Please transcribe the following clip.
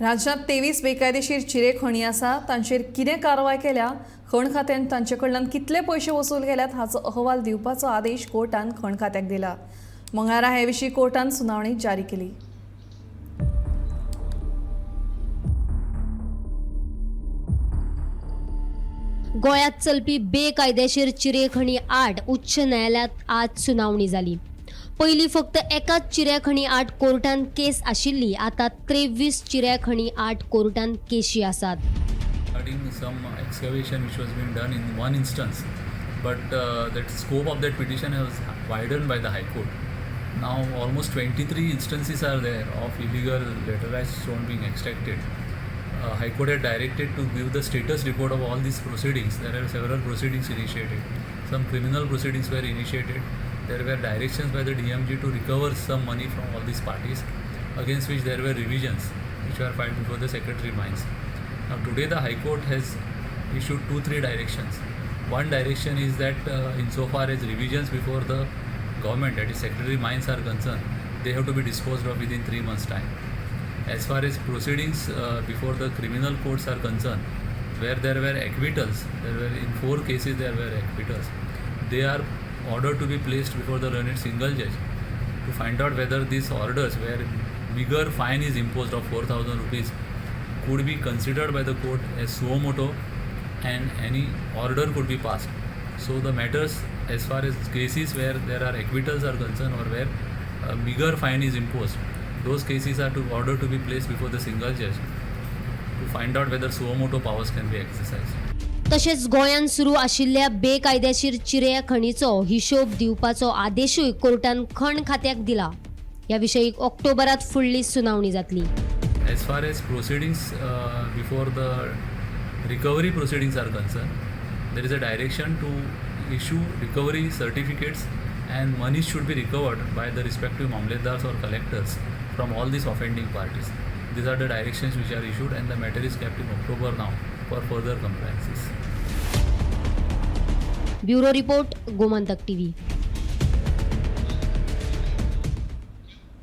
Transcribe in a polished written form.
राज्यांत 23 बेकायदेशीर चिरे खणी आसा तांचेर कितें कारवाय केल्या, खण खात्यान तांचे कडल्यान कितले पयशे वसूल केल्यात हाचो अहवाल दिवपाचो आदेश कोर्टान खण खात्याक दिला. मंगळारा हे विशीं कोर्टान सुनावणी जारी केली. गोंयांत चलपी बेकायदेशीर चिरेखणी आड उच्च न्यायालयांत आज सुनावणी जाली. पयलीं फक्त एकाच चिरेखणी आड कोर्टान केस आशिल्ली, आतां 23 चिरेखणी आड कोर्टान केशी आसात. Regarding some excavation which was being done in one instance, but that scope of that petition was widened by the High Court. Now almost 23 instances are there of illegal laterized stone being extracted. High Court had directed to give the status report of all these proceedings. There are several proceedings initiated. Some criminal proceedings were initiated. There were directions by the DMG to recover some money from all these parties, against which there were revisions which were filed before the Secretary Mines. Now today the High Court has issued 2-3 directions. One direction is that insofar as revisions before the government, that is Secretary Mines, are concerned, they have to be disposed of within 3 months' time. As far as proceedings before the criminal courts are concerned, where there were acquittals, there were in 4 cases there were acquittals. They are ordered to be placed before the learned single judge to find out whether these orders, where bigger fine is imposed of 4,000 rupees, could be considered by the court as suo motu and any order could be passed. So the matters as far as cases where there are acquittals are concerned, or where a bigger fine is imposed, those cases are ordered to be placed before the single judge to find out whether suo motu powers can be exercised. तशेंच गोंयांत सुरू आशिल्ल्या बेकायदेशीर चिरे खणीचो हिशोब दिवपाचो आदेशूय कोर्टान खण खात्याक दिला. ह्या विशयी ऑक्टोबरांत फुडली सुनावणी जातली. As far as proceedings before the recovery proceedings are concerned, there is a direction to issue recovery certificates and money should be recovered by the respective mamletdars or collectors from all these offending parties. These are the directions which are issued, and the matter is kept in October now for further compliances. Bureau report, Gomantak TV.